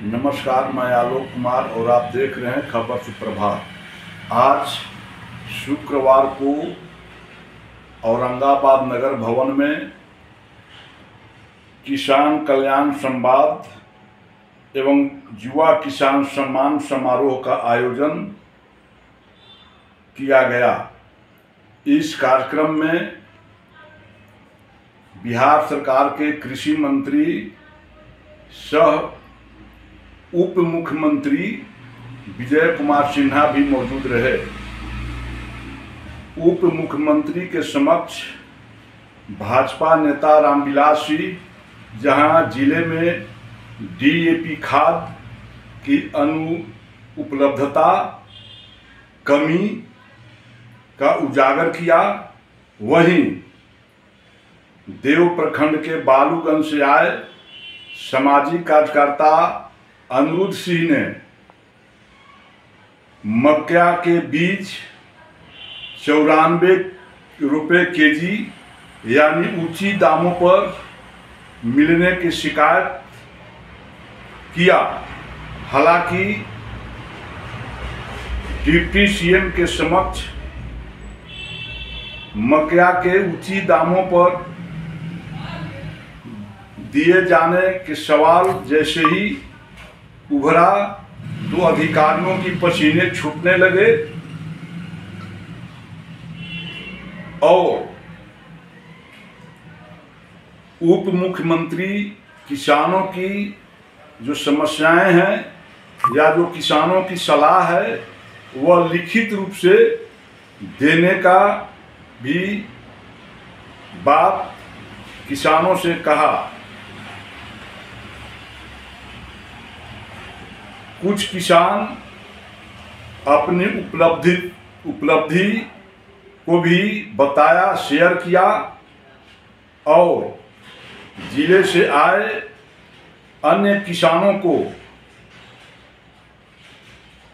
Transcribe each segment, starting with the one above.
नमस्कार, मैं आलोक कुमार और आप देख रहे हैं खबर सुप्रभात। आज शुक्रवार को औरंगाबाद नगर भवन में किसान कल्याण संवाद एवं युवा किसान सम्मान समारोह का आयोजन किया गया। इस कार्यक्रम में बिहार सरकार के कृषि मंत्री सह उप मुख्यमंत्री विजय कुमार सिन्हा भी मौजूद रहे। उप मुख्यमंत्री के समक्ष भाजपा नेता रामविलास सिंह जहां जिले में डीएपी खाद की अनुपलब्धता कमी का उजागर किया, वहीं देव प्रखंड के बालूगंज से आए सामाजिक कार्यकर्ता अनिरुद्ध सिंह ने मक्का के बीज 94 रुपये केजी यानी ऊंची दामों पर मिलने की शिकायत किया। हालांकि डिप्टी सीएम के समक्ष मक्का के ऊंची दामों पर दिए जाने के सवाल जैसे ही उभरा तो अधिकारियों की पसीने छूटने लगे और उप मुख्यमंत्री किसानों की जो समस्याएं हैं या जो किसानों की सलाह है वह लिखित रूप से देने का भी बात किसानों से कहा। कुछ किसान अपनी उपलब्धि को भी बताया, शेयर किया और जिले से आए अन्य किसानों को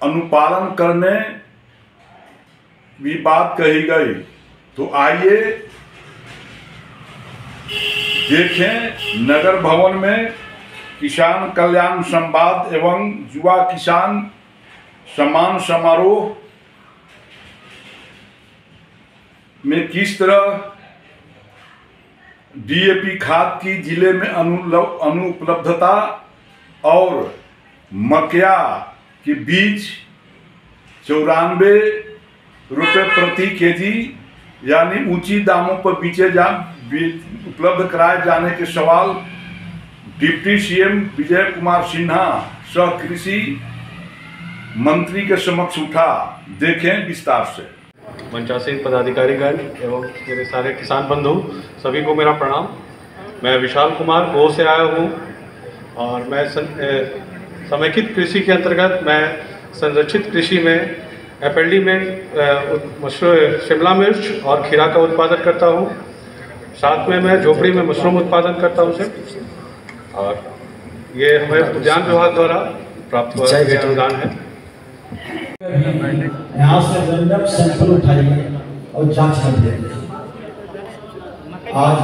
अनुपालन करने भी बात कही गई। तो आइए देखें नगर भवन में किसान कल्याण संवाद एवं युवा किसान सम्मान समारोह में किस तरह डीएपी खाद की जिले में अनुपलब्धता और मक्का के बीज 94 रुपये प्रति केजी यानी ऊंची दामों पर उपलब्ध कराए जाने के सवाल डिप्टी सीएम विजय कुमार सिन्हा सह कृषि मंत्री के समक्ष उठा। देखें विस्तार से। मंचासीन पदाधिकारीगण एवं मेरे सारे किसान बंधु सभी को मेरा प्रणाम। मैं विशाल कुमार गो से आया हूँ और मैं समेकित कृषि के अंतर्गत मैं संरक्षित कृषि में एफएलडी में शिमला मिर्च और खीरा का उत्पादन करता हूँ। साथ में मैं झोपड़ी में मशरूम उत्पादन करता हूँ और ये हमें उद्यान विभाग द्वारा प्राप्त हुआ अनुदान है। यहाँ से रैंडम सैंपल उठाइए और जांच करिए। आज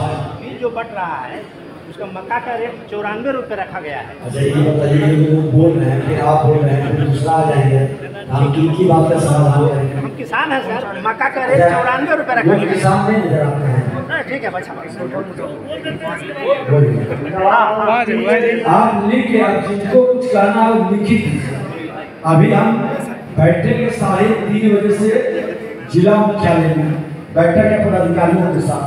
जो बढ़ रहा है उसका मक्का का रेट 94 रुपये रखा गया है। अच्छा ये बताइए, वो बोल रहे हैं फिर आप बोल रहे हैं फिर दूसरा आ जाएंगे, हम की बात का समाधान करेंगे। हम किसान हैं सर, मक्का का रेट 94 रुपये रखा गया है। किसान नहीं नजर आते हैं। ठीक है बच्चा आप लिख जिनको कुछ कहना है लिखित। अभी हम बैठेंगे 3:30 बजे से जिला मुख्यालय में बैठक है पदाधिकारियों के साथ,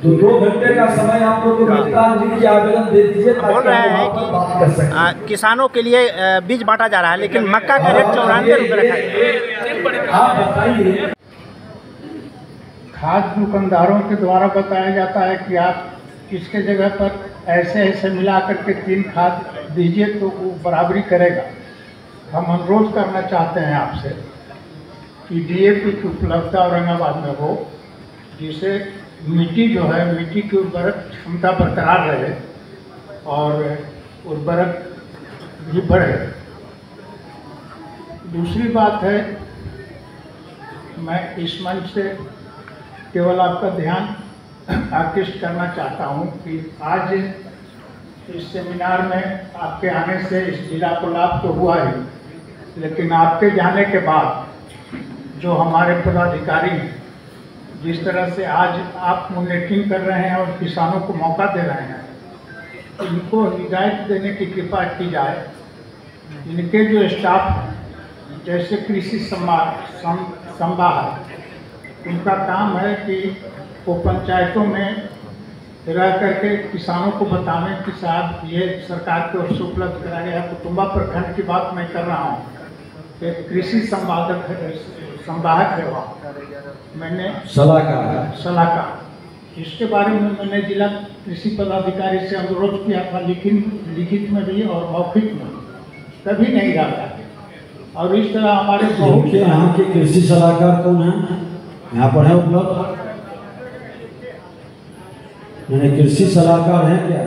तो 2 घंटे का समय आप लोग को मिलता है। लिख के आवेदन दे दीजिए। बोल रहे हैं कि किसानों के लिए बीज बांटा जा रहा है लेकिन मक्का का रेट 94 रुपये रखा गया। आप बताइए। खाद दुकानदारों के द्वारा बताया जाता है कि आप इसके जगह पर ऐसे ऐसे मिला करके 3 खाद दीजिए तो वो बराबरी करेगा। हम अनुरोध करना चाहते हैं आपसे कि डीएपी की उपलब्धता औरंगाबाद में हो, जिससे मिट्टी जो है मिट्टी की उर्वरक क्षमता बरकरार रहे और उर्वरक भी बढ़े। दूसरी बात है, मैं इस मंच से केवल आपका ध्यान आकृष्ट करना चाहता हूं कि आज इस सेमिनार में आपके आने से इस जिला को लाभ तो हुआ ही, लेकिन आपके जाने के बाद जो हमारे पदाधिकारी जिस तरह से आज आप मॉनिटरिंग कर रहे हैं और किसानों को मौका दे रहे हैं, इनको हिदायत देने की कृपा की जाए। इनके जो स्टाफ जैसे कृषि संवाह उनका काम है कि वो पंचायतों में रह करके किसानों को बताने कि साहब ये सरकार की ओर से उपलब्ध कराया गया। कुटुंबा प्रखंड की बात मैं कर रहा हूँ, कृषि संवाहक है वहाँ, मैंने सलाहकार इसके बारे में मैंने जिला कृषि पदाधिकारी से अनुरोध किया था, लिखित में भी और मौखिक में, कभी नहीं रहा। और इस तरह हमारे बहुत यहाँ के कृषि सलाहकार कौन है, यहाँ पर है उपलब्ध? मैंने कृषि सलाहकार हैं क्या?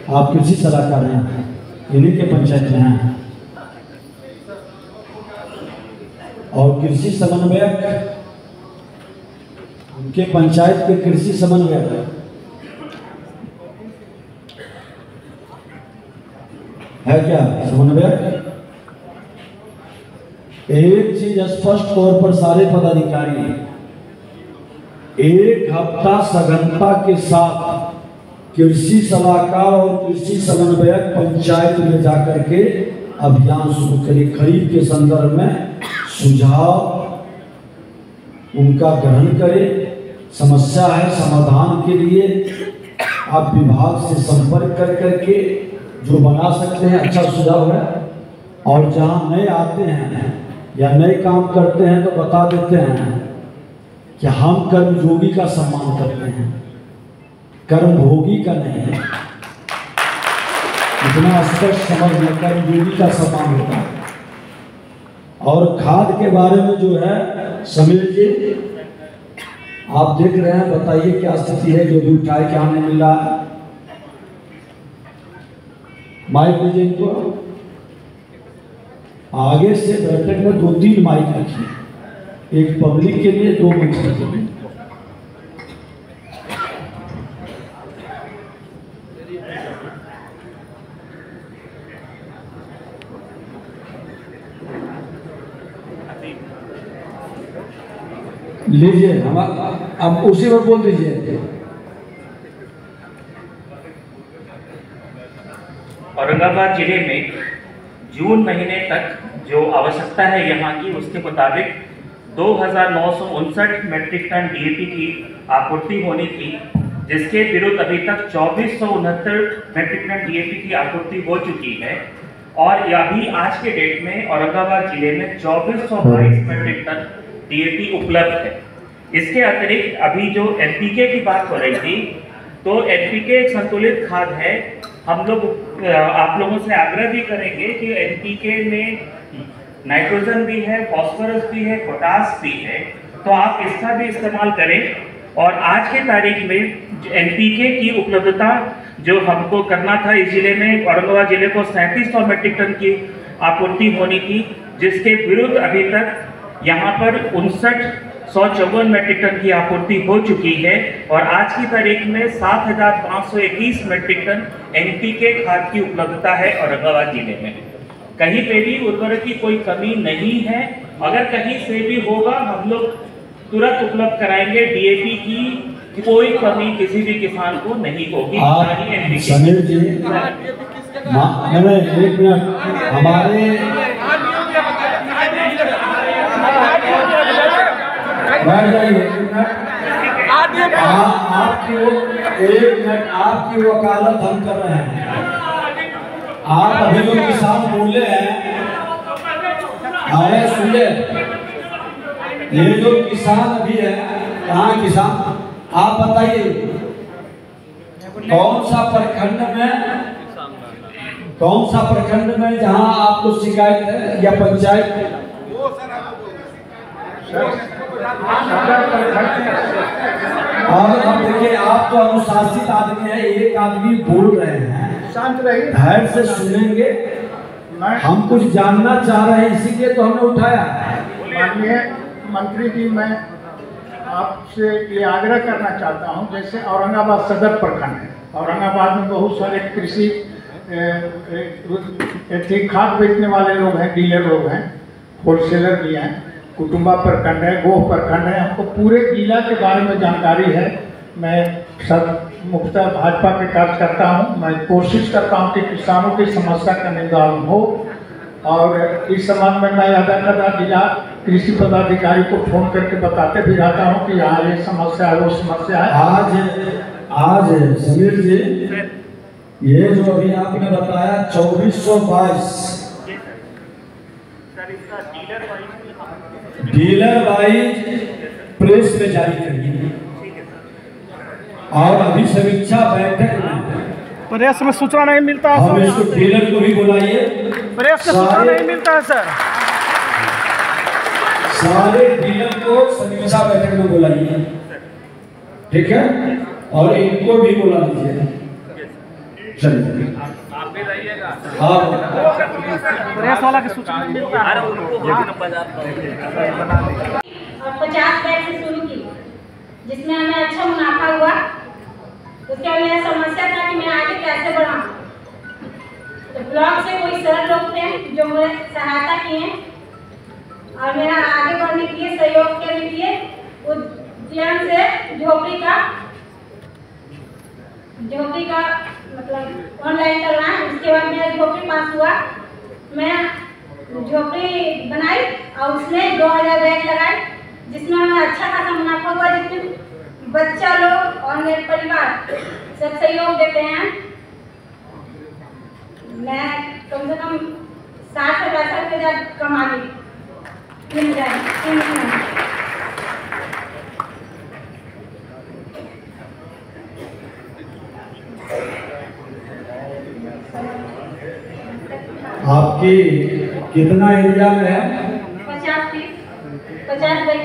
आप कृषि सलाहकार हैं, इन्हीं के पंचायत में हैं। और कृषि समन्वयक उनके पंचायत के कृषि समन्वयक है क्या? समन्वयक एक चीज स्पष्ट तौर पर सारे पदाधिकारी 1 हफ्ता सघनता के साथ कृषि सलाहकार और कृषि समन्वयक पंचायत में जाकर के अभियान शुरू करें। खरीफ के संदर्भ में सुझाव उनका ग्रहण करें। समस्या है, समाधान के लिए आप विभाग से संपर्क कर करके जो बना सकते हैं अच्छा सुझाव है। और जहां नए आते हैं या नए काम करते हैं तो बता देते हैं कि हम कर्मयोगी का सम्मान करते हैं, कर्मभोगी का नहीं है। इतना स्पष्ट समझ में कर्मयोगी का सम्मान होता है। और खाद के बारे में जो है समीर जी आप देख रहे हैं, बताइए क्या स्थिति है, जो भी उठाए क्या हमें मिला है। माइक दीजिए इनको। आगे से बैठक में 2-3 माइक रखिए, एक पब्लिक के लिए, 2 मंत्री के लिए। लीजिए, हम अब उसी में बोल दीजिए। औरंगाबाद जिले में जून महीने तक जो आवश्यकता है यहाँ की, उसके मुताबिक 2959 मेट्रिक टन डीएपी की आपूर्ति होनी थी, जिसके विरुद्ध अभी तक 2469 मेट्रिक टन डीएपी की आपूर्ति हो चुकी है। और अभी आज के डेट में औरंगाबाद जिले में 2422 मेट्रिक टन डीएपी उपलब्ध है। इसके अतिरिक्त अभी जो एनपीके की बात हो रही थी, तो एनपीके एक संतुलित खाद है। हम लोग आप लोगों से आग्रह भी करेंगे कि एनपीके में नाइट्रोजन भी है, फास्फोरस भी है, पोटास भी है, तो आप इसका भी इस्तेमाल करें। और आज के तारीख में एनपीके की उपलब्धता जो हमको करना था इस जिले में, औरंगाबाद जिले को 3700 मेट्रिक टन की आपूर्ति होनी थी, जिसके विरुद्ध अभी तक यहाँ पर 5954 मेट्रिक टन की आपूर्ति हो चुकी है। और आज की तारीख में 7521 मेट्रिक टन एनपीके खाद की उपलब्धता है औरंगाबाद जिले में। कहीं पे भी उर्वरक की कोई कमी नहीं है। अगर कहीं से भी होगा हम लोग तुरंत उपलब्ध कराएंगे। डीएपी की कोई कमी किसी भी किसान को नहीं होगी। समीर जी, मैंने 1 मिनट, हमारे बैठ जाइए, 1 मिनट, आपकी 1 मिनट आपकी वकालत हम कर रहे हैं। आप अभी जो किसान बोले हैं, अरे सुनिए, ये जो किसान अभी है, कहाँ किसान, आप बताइए कौन सा प्रखंड में जहां आपको शिकायत है या पंचायत? और अब देखिए, आप तो अनुशासित आदमी है, एक आदमी बोल रहे हैं, शांत रहिए, धैर्य से सुनेंगे। हम कुछ जानना चाह रहे हैं, इसीलिए तो हमने उठाया। माननीय मंत्री जी, मैं आपसे ये आग्रह करना चाहता हूँ, जैसे औरंगाबाद सदर प्रखंड है, औरंगाबाद में बहुत सारे कृषि खाद बेचने वाले लोग हैं, डीलर लोग हैं, होलसेलर भी हैं, कुटुंबा प्रखंड है, गोह प्रखंड है। हमको पूरे जिला के बारे में जानकारी है। मैं सब मुख्यतः भाजपा के कार्यकर्ता हूँ। मैं कोशिश करता हूँ कि किसानों की समस्या का निदान हो, और इस संबंध में मैं ज्यादातर जिला कृषि पदाधिकारी को फोन करके बताते भी रहता हूँ कि यहाँ ये समस्या है, वो समस्या है। आज समीर जी, ये जो अभी आपने बताया 2422 डीलर वाइज प्रेस में जारी करिए, और अभी समीक्षा बैठक में प्रेस में सूचना नहीं मिलता है हम इसको डीलर को भी बुलाइए। प्रेस में सूचना नहीं मिलता है सर। सारे डीलर को समीक्षा बैठक में बुलाइए, ठीक है, और इनको भी बुला लीजिए। चलिए आप भी रहिएगा। हाँ, प्रेस वाला की सूचना नहीं मिलता है। और 50 बैग से शुरू की, जिसमें हमें अच्छा मुनाफा हुआ। उसके बाद मेरा समस्या था कि मैं आगे कैसे बढ़ाऊं। तो ब्लॉक से कोई सर लोग थे जो मुझे सहायता किए और मेरा आगे बढ़ने के लिए सहयोग के लिए उद्यम से झोपड़ी का मतलब ऑनलाइन करना है। उसके बाद मेरा झोपड़ी पास हुआ। मैं झोपड़ी बनाई और उसमें 2000 बैग लगाए, जिसमें हमें अच्छा खासा मुनाफा हुआ, जिसमें बच्चा लोग और मेरे परिवार सब सहयोग देते हैं। मैं कम से कम 60 से 65 हजार कमा ली मिल जाए। आपकी कितना एरिया में है? 50 बैग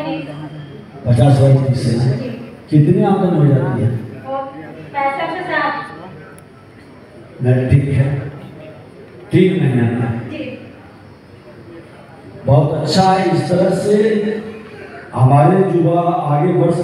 50 वर्ग से कितनी आमदन हो जाती है? 65 से 60। ठीक है, 3 महीने में। बहुत अच्छा है। इस तरह से हमारे युवा आगे बढ़ सकते।